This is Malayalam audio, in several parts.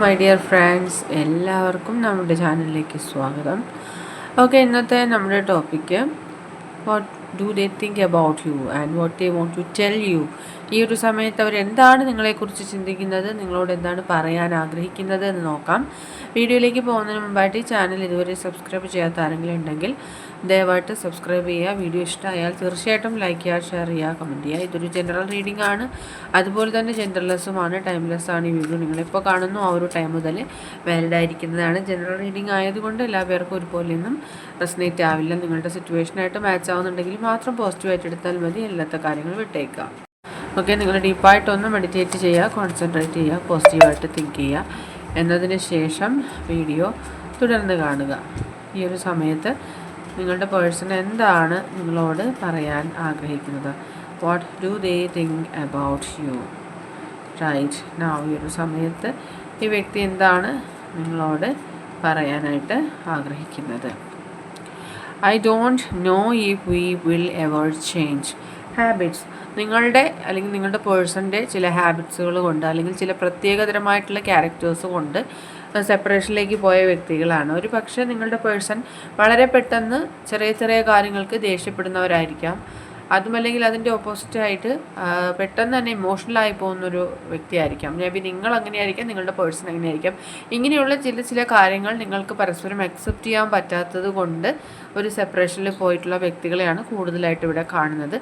മൈ ഡിയർ ഫ്രണ്ട്സ്, എല്ലാവർക്കും നമ്മുടെ ചാനലിലേക്ക് സ്വാഗതം. ഓക്കെ, ഇന്നത്തെ നമ്മുടെ topic what do they think about you and what they want to tell you. ഈ ഒരു സമയത്ത് അവരെന്താണ് നിങ്ങളെക്കുറിച്ച് ചിന്തിക്കുന്നത്, നിങ്ങളോട് എന്താണ് പറയാൻ ആഗ്രഹിക്കുന്നത് എന്ന് നോക്കാം. വീഡിയോയിലേക്ക് പോകുന്നതിന് മുമ്പായിട്ട് ഈ ചാനൽ ഇതുവരെ സബ്സ്ക്രൈബ് ചെയ്യാത്ത ആരെങ്കിലും ഉണ്ടെങ്കിൽ ദയവായിട്ട് സബ്സ്ക്രൈബ് ചെയ്യുക. വീഡിയോ ഇഷ്ടമായാൽ തീർച്ചയായിട്ടും ലൈക്ക് ചെയ്യുക, ഷെയർ ചെയ്യുക, കമൻറ്റ് ചെയ്യുക. ഇതൊരു ജനറൽ റീഡിംഗ് ആണ്, അതുപോലെ തന്നെ ജെൻഡർലെസ്സുമാണ്, ടൈംലെസ് ആണ്. ഈ വീഡിയോ നിങ്ങളിപ്പോൾ കാണുന്നു ആ ഒരു ടൈം മുതൽ വാലിഡ് ആയിരിക്കുന്നതാണ്. ജനറൽ റീഡിംഗ് ആയതുകൊണ്ട് എല്ലാ പേർക്കും ഒരുപോലെയൊന്നും റെസനേറ്റ് ആവില്ല. നിങ്ങളുടെ സിറ്റുവേഷനായിട്ട് മാച്ച് ആവുന്നുണ്ടെങ്കിൽ മാത്രം പോസിറ്റീവായിട്ട് എടുത്താൽ മതി, എല്ലാത്ത കാര്യങ്ങൾ വിട്ടേക്കാം. ഓക്കെ, നിങ്ങൾ ഡീപ്പായിട്ടൊന്ന് മെഡിറ്റേറ്റ് ചെയ്യുക, കോൺസെൻട്രേറ്റ് ചെയ്യുക, പോസിറ്റീവായിട്ട് തിങ്ക് ചെയ്യുക. എന്നതിന് ശേഷം വീഡിയോ തുടർന്ന് കാണുക. ഈ ഒരു സമയത്ത് നിങ്ങളുടെ പേഴ്സൺ എന്താണ് നിങ്ങളോട് പറയാൻ ആഗ്രഹിക്കുന്നത്? What do they think about you right now. ഈ ഒരു സമയത്ത് ഈ വ്യക്തി എന്താണ് നിങ്ങളോട് പറയാനായിട്ട് ആഗ്രഹിക്കുന്നത്? I don't know if we will ever change habits. നിങ്ങളുടെ അല്ലെങ്കിൽ നിങ്ങളുടെ പേഴ്സൻ്റെ ചില ഹാബിറ്റ്സുകൾ കൊണ്ട് അല്ലെങ്കിൽ ചില പ്രത്യേകതരമായിട്ടുള്ള ക്യാരക്ടേഴ്സ് കൊണ്ട് സെപ്പറേഷനിലേക്ക് പോയ വ്യക്തികളാണ്. ഒരു പക്ഷേ നിങ്ങളുടെ പേഴ്സൺ വളരെ പെട്ടെന്ന് ചെറിയ ചെറിയ കാര്യങ്ങൾക്ക് ദേഷ്യപ്പെടുന്നവരായിരിക്കാം. അതുമല്ലെങ്കിൽ അതിൻ്റെ ഓപ്പോസിറ്റായിട്ട് പെട്ടെന്ന് തന്നെ ഇമോഷണലായി പോകുന്നൊരു വ്യക്തിയായിരിക്കാം. മേ ബി നിങ്ങൾ അങ്ങനെയായിരിക്കാം, നിങ്ങളുടെ പേഴ്സൺ അങ്ങനെയായിരിക്കാം. ഇങ്ങനെയുള്ള ചില കാര്യങ്ങൾ നിങ്ങൾക്ക് പരസ്പരം അക്സെപ്റ്റ് ചെയ്യാൻ പറ്റാത്തത് കൊണ്ട് ഒരു സെപ്പറേഷനിൽ പോയിട്ടുള്ള വ്യക്തികളെയാണ് കൂടുതലായിട്ട് ഇവിടെ കാണുന്നത്.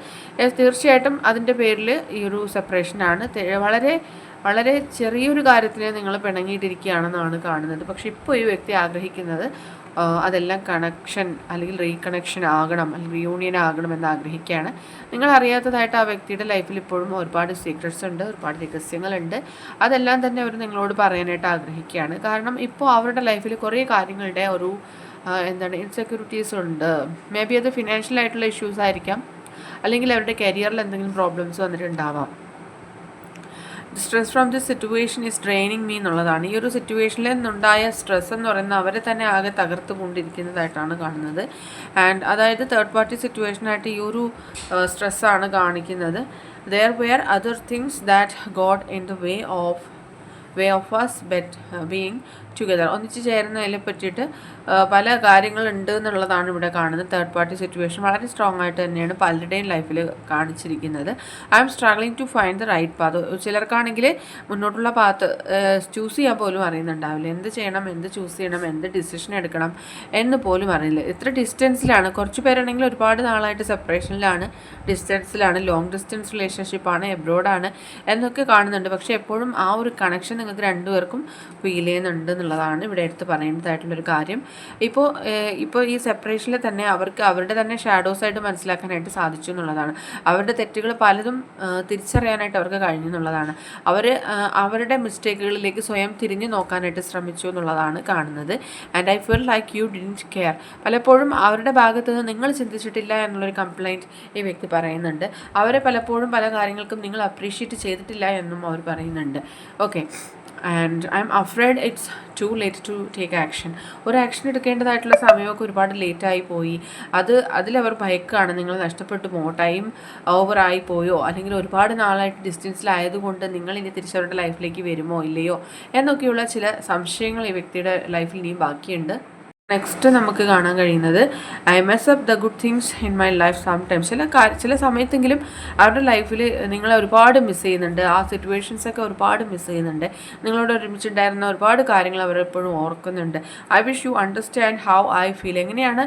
തീർച്ചയായിട്ടും അതിൻ്റെ പേരിൽ ഈ ഒരു സെപ്പറേഷനാണ്. വളരെ വളരെ ചെറിയൊരു കാര്യത്തിന് നിങ്ങൾ പിണങ്ങിയിട്ടിരിക്കുകയാണെന്നാണ് കാണുന്നത്. പക്ഷെ ഇപ്പോൾ ഈ വ്യക്തി ആഗ്രഹിക്കുന്നത് അതെല്ലാം കണക്ഷൻ അല്ലെങ്കിൽ റീകണക്ഷൻ ആകണം, അല്ലെങ്കിൽ റീയൂണിയൻ ആകണം എന്ന് ആഗ്രഹിക്കുകയാണ്. നിങ്ങൾ അറിയാത്തതായിട്ട് ആ വ്യക്തിയുടെ ലൈഫിൽ ഇപ്പോഴും ഒരുപാട് സീക്രട്സ് ഉണ്ട്, ഒരുപാട് രഹസ്യങ്ങളുണ്ട്. അതെല്ലാം തന്നെ അവർ നിങ്ങളോട് പറയാനായിട്ട് ആഗ്രഹിക്കുകയാണ്. കാരണം ഇപ്പോൾ അവരുടെ ലൈഫിൽ കുറേ കാര്യങ്ങളുടെ ഒരു ഇൻസെക്യൂരിറ്റീസ് ഉണ്ട്. മേ ബി അത് ഫിനാൻഷ്യൽ ആയിട്ടുള്ള ഇഷ്യൂസ് ആയിരിക്കാം, അല്ലെങ്കിൽ അവരുടെ കരിയറിൽ എന്തെങ്കിലും പ്രോബ്ലംസ് വന്നിട്ടുണ്ടാവാം. Stress from this situation is draining me എന്നുള്ളതാണ്. ഈ ഒരു സിറ്റുവേഷനിൽ നിന്നുണ്ടായ സ്ട്രെസ് എന്ന് പറയുന്നത് അവരെ തന്നെ ആകെ തകർത്ത് കൊണ്ടിരിക്കുന്നതായിട്ടാണ് കാണുന്നത്. ആൻഡ് അതായത് തേർഡ് പാർട്ടി സിറ്റുവേഷനായിട്ട് ഈ ഒരു സ്ട്രെസ്സാണ് കാണിക്കുന്നത്. There were other things that got in the way of us being together. ഒന്നിച്ച് ചേരുന്നതിനെ പറ്റിയിട്ട് പല കാര്യങ്ങളുണ്ട് എന്നുള്ളതാണ് ഇവിടെ കാണുന്നത്. തേർഡ് പാർട്ടി സിറ്റുവേഷൻ വളരെ സ്ട്രോങ് ആയിട്ട് തന്നെയാണ് പലരുടെയും ലൈഫിൽ കാണിച്ചിരിക്കുന്നത്. I'm struggling to find the right path. ചിലർക്കാണെങ്കിൽ മുന്നോട്ടുള്ള പാത്ത് ചൂസ് ചെയ്യാൻ പോലും അറിയുന്നുണ്ടാവില്ല. എന്ത് ചെയ്യണം, എന്ത് ചൂസ് ചെയ്യണം, എന്ത് ഡിസിഷൻ എടുക്കണം എന്ന് പോലും അറിയില്ല. ഇത്ര ഡിസ്റ്റൻസിലാണ്. കുറച്ച് പേരാണെങ്കിൽ ഒരുപാട് നാളായിട്ട് സെപ്പറേഷനിലാണ്, ഡിസ്റ്റൻസിലാണ്, ലോങ് ഡിസ്റ്റൻസ് റിലേഷൻഷിപ്പാണ്, എബ്രോഡാണ് എന്നൊക്കെ കാണുന്നുണ്ട്. പക്ഷേ എപ്പോഴും ആ ഒരു കണക്ഷൻ നിങ്ങൾക്ക് രണ്ടുപേർക്കും ഫീൽ ചെയ്യുന്നുണ്ട് എന്നുള്ളതാണ് ഇവിടെ എടുത്ത് പറയേണ്ടതായിട്ടുള്ളൊരു കാര്യം. ഇപ്പോൾ ഈ സെപ്പറേഷനിൽ തന്നെ അവർക്ക് അവരുടെ തന്നെ ഷാഡോസ് ആയിട്ട് മനസ്സിലാക്കാനായിട്ട് സാധിച്ചു എന്നുള്ളതാണ്. അവരുടെ തെറ്റുകൾ പലതും തിരിച്ചറിയാനായിട്ട് അവർക്ക് കഴിഞ്ഞു എന്നുള്ളതാണ്. അവരുടെ മിസ്റ്റേക്കുകളിലേക്ക് സ്വയം തിരിഞ്ഞു നോക്കാനായിട്ട് ശ്രമിച്ചു എന്നുള്ളതാണ് കാണുന്നത്. And I feel like you didn't care. പലപ്പോഴും അവരുടെ ഭാഗത്ത് നിന്ന് നിങ്ങൾ ചിന്തിച്ചിട്ടില്ല എന്നുള്ളൊരു കംപ്ലൈൻറ്റ് ഈ വ്യക്തി പറയുന്നുണ്ട്. അവരെ പലപ്പോഴും പല കാര്യങ്ങൾക്കും നിങ്ങൾ അപ്രീഷിയേറ്റ് ചെയ്തിട്ടില്ല എന്നും അവർ പറയുന്നുണ്ട്. Okay, and I'm afraid it's too late to take action. ഒരു ആക്ഷൻ എടുക്കേണ്ടതായിട്ടുള്ള സമയമൊക്കെ ഒരുപാട് ലേറ്റായി പോയി. അതിലവർ ഭയക്കാണ് നിങ്ങൾ നഷ്ടപ്പെട്ടു പോകും, ടൈം ഓവറായി പോയോ, അല്ലെങ്കിൽ ഒരുപാട് നാളായിട്ട് ഡിസ്റ്റൻസിലായതുകൊണ്ട് നിങ്ങൾ ഇനി തിരിച്ചവരുടെ ലൈഫിലേക്ക് വരുമോ ഇല്ലയോ എന്നൊക്കെയുള്ള ചില സംശയങ്ങൾ ഈ വ്യക്തിയുടെ ലൈഫിൽ ഇനിയും ബാക്കിയുണ്ട്. നെക്സ്റ്റ് നമുക്ക് കാണാൻ കഴിയുന്നത് I mess up the good things in my life sometimes. ചില സമയത്തെങ്കിലും അവരുടെ ലൈഫിൽ നിങ്ങളെ ഒരുപാട് മിസ് ചെയ്യുന്നുണ്ട്. ആ സിറ്റുവേഷൻസൊക്കെ ഒരുപാട് മിസ് ചെയ്യുന്നുണ്ട്. നിങ്ങളോട് ഒരുമിച്ചുണ്ടായിരുന്ന ഒരുപാട് കാര്യങ്ങൾ അവരെപ്പോഴും ഓർക്കുന്നുണ്ട്. I wish you understand how I feel. എങ്ങനെയാണ്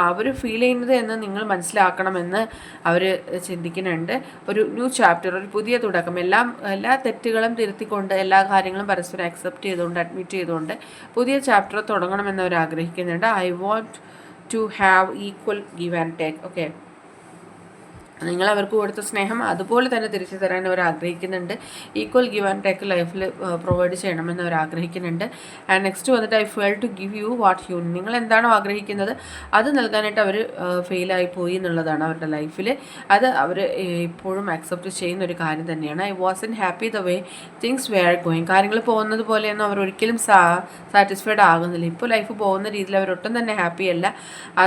അവർ ഫീൽ ചെയ്യുന്നത് എന്ന് നിങ്ങൾ മനസ്സിലാക്കണമെന്ന് അവർ ചിന്തിക്കുന്നുണ്ട്. ഒരു ന്യൂ ചാപ്റ്റർ, ഒരു പുതിയ തുടക്കം, എല്ലാ തെറ്റുകളും തിരുത്തിക്കൊണ്ട്, എല്ലാ കാര്യങ്ങളും പരസ്പരം അക്സെപ്റ്റ് ചെയ്തുകൊണ്ട്, അഡ്മിറ്റ് ചെയ്തുകൊണ്ട് പുതിയ ചാപ്റ്റർ തുടങ്ങണമെന്ന് അവർ ആഗ്രഹിക്കുന്നുണ്ട്. I want to have equal give and take. Okay, നിങ്ങൾ അവർക്ക് കൊടുത്ത സ്നേഹം അതുപോലെ തന്നെ തിരിച്ചു തരാൻ അവർ ആഗ്രഹിക്കുന്നുണ്ട്. ഈക്വൽ ഗിവ് ആൻഡ് ടേക്ക് ലൈഫിൽ പ്രൊവൈഡ് ചെയ്യണമെന്ന് അവർ ആഗ്രഹിക്കുന്നുണ്ട്. ആൻഡ് നെക്സ്റ്റ് വന്നിട്ട് I fail to give you what you. നിങ്ങൾ എന്താണോ ആഗ്രഹിക്കുന്നത് അത് നൽകാനായിട്ട് അവർ ഫെയിലായി പോയി എന്നുള്ളതാണ് അവരുടെ ലൈഫിൽ. അത് അവർ ഇപ്പോഴും അക്സെപ്റ്റ് ചെയ്യുന്ന ഒരു കാര്യം തന്നെയാണ്. I Vasan happy the way things wear going. കാര്യങ്ങൾ പോകുന്നത് പോലെയൊന്നും അവർ ഒരിക്കലും സാറ്റിസ്ഫൈഡ് ആകുന്നില്ല. ഇപ്പോൾ ലൈഫ് പോകുന്ന രീതിയിൽ അവരൊട്ടും തന്നെ ഹാപ്പിയല്ല.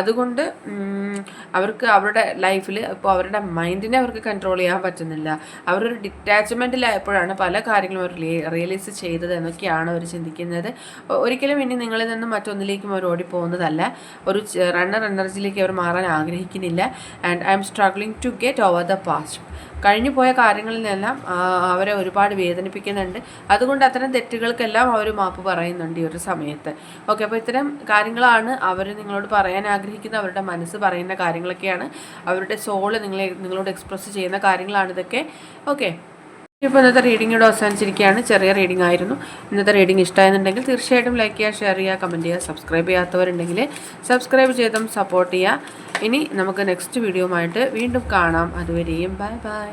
അതുകൊണ്ട് അവർക്ക് അവരുടെ ലൈഫിൽ ഇപ്പോൾ അവരുടെ മൈൻഡിനെ അവർക്ക് കൺട്രോൾ ചെയ്യാൻ പറ്റുന്നില്ല. അവരൊരു ഡിറ്റാച്ച്മെൻറ്റിലായപ്പോഴാണ് പല കാര്യങ്ങളും അവർ റിയലൈസ് ചെയ്തത് എന്നൊക്കെയാണ് അവർ ചിന്തിക്കുന്നത്. ഒരിക്കലും ഇനി നിങ്ങളിൽ നിന്നും മറ്റൊന്നിലേക്കും അവർ ഓടിപ്പോകുന്നതല്ല. ഒരു റണ്ണർ എനർജിയിലേക്ക് അവർ മാറാൻ ആഗ്രഹിക്കുന്നില്ല. And I'm struggling to get over the past. കഴിഞ്ഞു പോയ കാര്യങ്ങളിൽ നിന്നെല്ലാം അവരെ ഒരുപാട് വേദനിപ്പിക്കുന്നുണ്ട്. അതുകൊണ്ട് അത്തരം തെറ്റുകൾക്കെല്ലാം അവർ മാപ്പ് പറയുന്നുണ്ട് ഈ ഒരു സമയത്ത്. ഓക്കെ, അപ്പോൾ ഇത്തരം കാര്യങ്ങളാണ് അവർ നിങ്ങളോട് പറയാൻ ആഗ്രഹിക്കുന്ന, അവരുടെ മനസ്സ് പറയുന്ന കാര്യങ്ങളൊക്കെയാണ്. അവരുടെ സോള് നിങ്ങളോട് എക്സ്പ്രസ് ചെയ്യുന്ന കാര്യങ്ങളാണ് ഇതൊക്കെ. ഓക്കെ, ഇപ്പോൾ ഇന്നത്തെ റീഡിങ്ങിലൂടെ അവസാനിച്ചിരിക്കുകയാണ്. ചെറിയ റീഡിംഗ് ആയിരുന്നു. ഇന്നത്തെ റീഡിംഗ് ഇഷ്ടമായെന്നുണ്ടെങ്കിൽ തീർച്ചയായിട്ടും ലൈക്ക് ചെയ്യുക, ഷെയർ ചെയ്യുക, കമൻറ്റ് ചെയ്യുക. സബ്സ്ക്രൈബ് ചെയ്യാത്തവരുണ്ടെങ്കിൽ സബ്സ്ക്രൈബ് ചെയ്തും സപ്പോർട്ട് ചെയ്യുക. ഇനി നമുക്ക് നെക്സ്റ്റ് വീഡിയോ ആയിട്ട് വീണ്ടും കാണാം. അതുവരെയും ബൈ ബൈ.